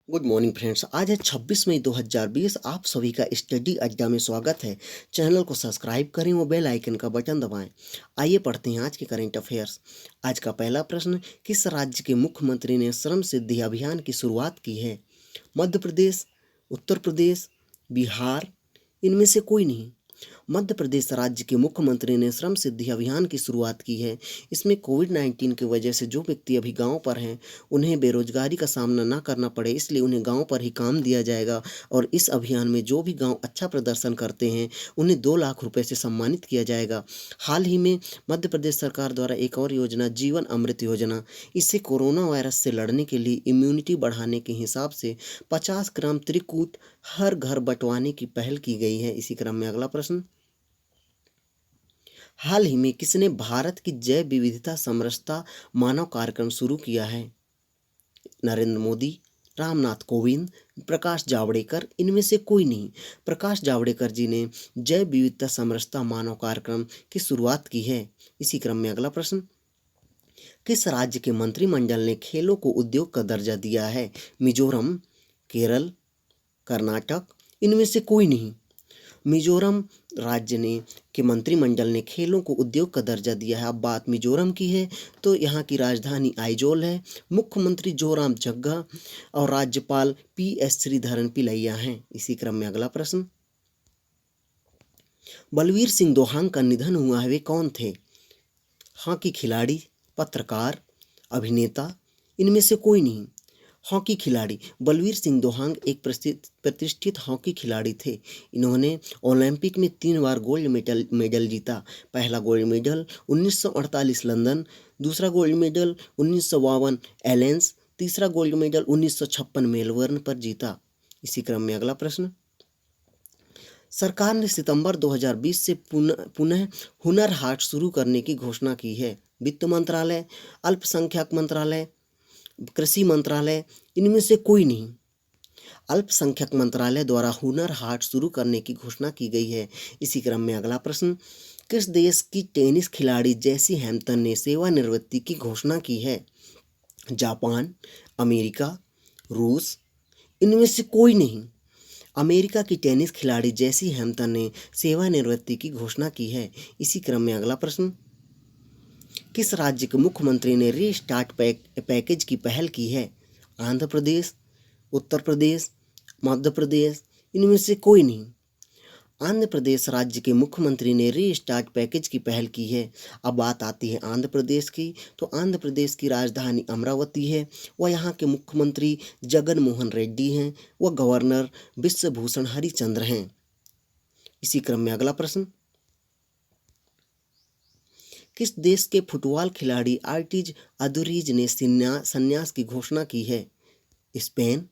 Good morning friends. आज है 26 मई 2020। आप सभी का स्टडी अड्डा में स्वागत है। चैनल को सब्सक्राइब करें और बेल आइकन का बटन दबाएं। आइए पढ़ते हैं आज के करंट अफेयर्स। आज का पहला प्रश्न, किस राज्य के मुख्यमंत्री ने श्रम सिद्धि अभियान की शुरुआत की है? मध्य प्रदेश, उत्तर प्रदेश, बिहार, इनमें से कोई नहीं। मध्य प्रदेश राज्य के मुख्यमंत्री ने श्रम सिद्धि अभियान की शुरुआत की है। इसमें कोविड-19 की वजह से जो व्यक्ति अभी गांव पर हैं उन्हें बेरोजगारी का सामना ना करना पड़े, इसलिए उन्हें गांव पर ही काम दिया जाएगा। और इस अभियान में जो भी गांव अच्छा प्रदर्शन करते हैं उन्हें 2 लाख रुपए से सम्मानित किया जाएगा। हाल ही में मध्य प्रदेश सरकार द्वारा एक और योजना, जीवन अमृत योजना, इससे कोरोना वायरस से लड़ने के लिए इम्यूनिटी बढ़ाने के हिसाब से 50 ग्राम त्रिकूट हर घर बंटवाने की पहल की गई है। इसी क्रम में अगला प्रश्न, हाल ही में किसने भारत की जैव विविधता समरसता मानव कार्यक्रम शुरू किया है? नरेंद्र मोदी, रामनाथ कोविंद, प्रकाश जावड़ेकर, इनमें से कोई नहीं। प्रकाश जावड़ेकर जी ने जैव विविधता समरसता मानव कार्यक्रम की शुरुआत की है। इसी क्रम में अगला प्रश्न, किस राज्य के मंत्रिमंडल ने खेलों को उद्योग का दर्जा दिया है? मिजोरम, केरल, कर्नाटक, इनमें से कोई नहीं। मिजोरम राज्य ने के मंत्रिमंडल ने खेलों को उद्योग का दर्जा दिया है। अब बात मिजोरम की है तो यहाँ की राजधानी आइजोल है। मुख्यमंत्री जोराम जग्गा और राज्यपाल PS श्रीधरन पिल्लैया हैं। इसी क्रम में अगला प्रश्न, बलवीर सिंह दोहांग का निधन हुआ है, वे कौन थे? हॉकी खिलाड़ी, पत्रकार, अभिनेता, इनमें से कोई नहीं। हॉकी खिलाड़ी बलवीर सिंह दोहांग एक प्रतिष्ठित हॉकी खिलाड़ी थे। इन्होंने ओलंपिक में 3 बार गोल्ड मेडल जीता। पहला गोल्ड मेडल 1948 लंदन, दूसरा गोल्ड मेडल 1952 एलेंस, तीसरा गोल्ड मेडल 1956 मेलबर्न पर जीता। इसी क्रम में अगला प्रश्न, सरकार ने सितंबर 2020 से पुनः हुनर हाट शुरू करने की घोषणा की है। वित्त मंत्रालय, अल्पसंख्यक मंत्रालय, कृषि मंत्रालय, इनमें से कोई नहीं। अल्पसंख्यक मंत्रालय द्वारा हुनर हाट शुरू करने की घोषणा की गई है। इसी क्रम में अगला प्रश्न, किस देश की टेनिस खिलाड़ी जेसी हैम्पटन ने सेवानिवृत्ति की घोषणा की है? जापान, अमेरिका, रूस, इनमें से कोई नहीं। अमेरिका की टेनिस खिलाड़ी जेसी हैम्पटन ने सेवानिवृत्ति की घोषणा की है। इसी क्रम में अगला प्रश्न, किस राज्य के मुख्यमंत्री ने रीस्टार्ट पैकेज की पहल की है? आंध्र प्रदेश, उत्तर प्रदेश, मध्य प्रदेश, इनमें से कोई नहीं। आंध्र प्रदेश राज्य के मुख्यमंत्री ने रीस्टार्ट पैकेज की पहल की है। अब बात आती है आंध्र प्रदेश की, तो आंध्र प्रदेश की राजधानी अमरावती है। वह यहाँ के मुख्यमंत्री जगन मोहन रेड्डी हैं। वह गवर्नर विश्वभूषण हरिचंद्र हैं। इसी क्रम में अगला प्रश्न, किस देश के फुटबॉल खिलाड़ी आर्टिज अदुरीज ने संन्यास की घोषणा की है? स्पेन,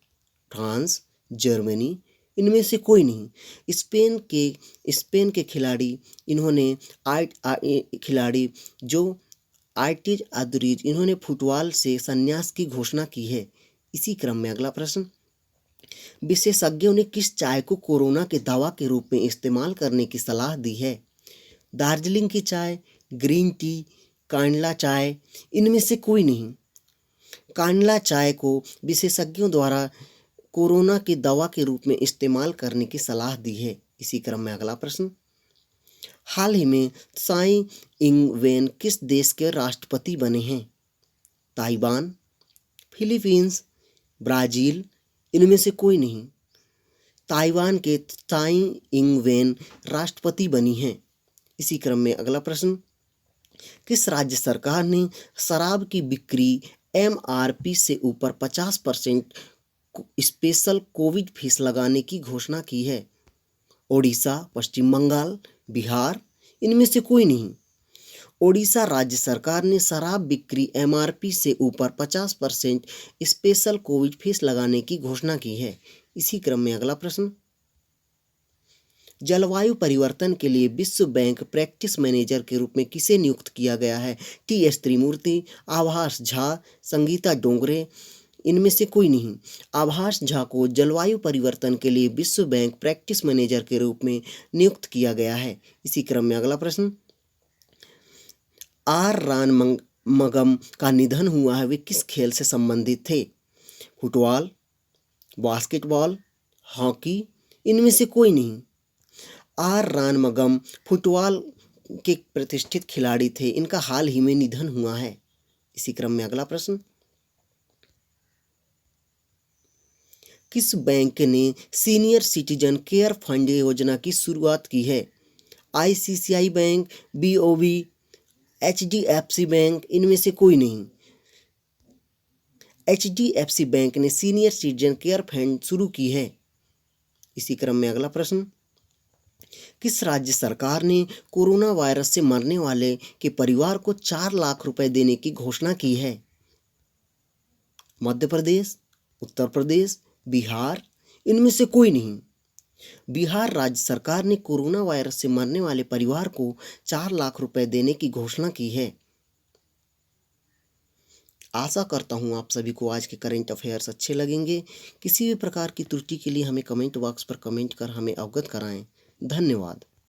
फ्रांस, जर्मनी, इनमें से कोई नहीं। स्पेन के खिलाड़ी इन्होंने खिलाड़ी जो आर्टिज अदुरीज, इन्होंने फुटबॉल से संन्यास की घोषणा की है। इसी क्रम में अगला प्रश्न, विशेषज्ञों ने किस चाय को कोरोना के दवा के रूप में इस्तेमाल करने की सलाह दी है? दार्जिलिंग की चाय, ग्रीन टी, कांडला चाय, इनमें से कोई नहीं। कांडला चाय को विशेषज्ञों द्वारा कोरोना की दवा के रूप में इस्तेमाल करने की सलाह दी है। इसी क्रम में अगला प्रश्न, हाल ही में त्साई इंग वेन किस देश के राष्ट्रपति बने हैं? ताइवान, फिलीपींस, ब्राज़ील, इनमें से कोई नहीं। ताइवान के त्साई इंग वेन राष्ट्रपति बनी हैं। इसी क्रम में अगला प्रश्न, किस राज्य सरकार ने शराब की बिक्री MRP से ऊपर 50% स्पेशल कोविड फीस लगाने की घोषणा की है? ओडिशा, पश्चिम बंगाल, बिहार, इनमें से कोई नहीं। ओडिशा राज्य सरकार ने शराब बिक्री MRP से ऊपर 50% स्पेशल कोविड फीस लगाने की घोषणा की है। इसी क्रम में अगला प्रश्न, जलवायु परिवर्तन के लिए विश्व बैंक प्रैक्टिस मैनेजर के रूप में किसे नियुक्त किया गया है? TS त्रिमूर्ति, आभास झा, संगीता डोंगरे, इनमें से कोई नहीं। आभास झा को जलवायु परिवर्तन के लिए विश्व बैंक प्रैक्टिस मैनेजर के रूप में नियुक्त किया गया है। इसी क्रम में अगला प्रश्न, रानमंगम का निधन हुआ है, वे किस खेल से संबंधित थे? फुटबॉल, बास्केटबॉल, हॉकी, इनमें से कोई नहीं। आर रानमगम फुटबॉल के प्रतिष्ठित खिलाड़ी थे, इनका हाल ही में निधन हुआ है। इसी क्रम में अगला प्रश्न, किस बैंक ने सीनियर सिटीजन केयर फंड योजना की शुरुआत की है? ICICI bank, BOB, HDFC bank, इनमें से कोई नहीं। एचडीएफसी बैंक ने सीनियर सिटीजन केयर फंड शुरू की है। इसी क्रम में अगला प्रश्न, किस राज्य सरकार ने कोरोना वायरस से मरने वाले के परिवार को 4 लाख रुपए देने की घोषणा की है? मध्य प्रदेश, उत्तर प्रदेश, बिहार, इनमें से कोई नहीं। बिहार राज्य सरकार ने कोरोना वायरस से मरने वाले परिवार को 4 लाख रुपए देने की घोषणा की है। आशा करता हूँ आप सभी को आज के करंट अफेयर्स अच्छे लगेंगे। किसी भी प्रकार की त्रुटि के लिए हमें कमेंट बॉक्स पर कमेंट कर हमें अवगत कराएं। धन्यवाद।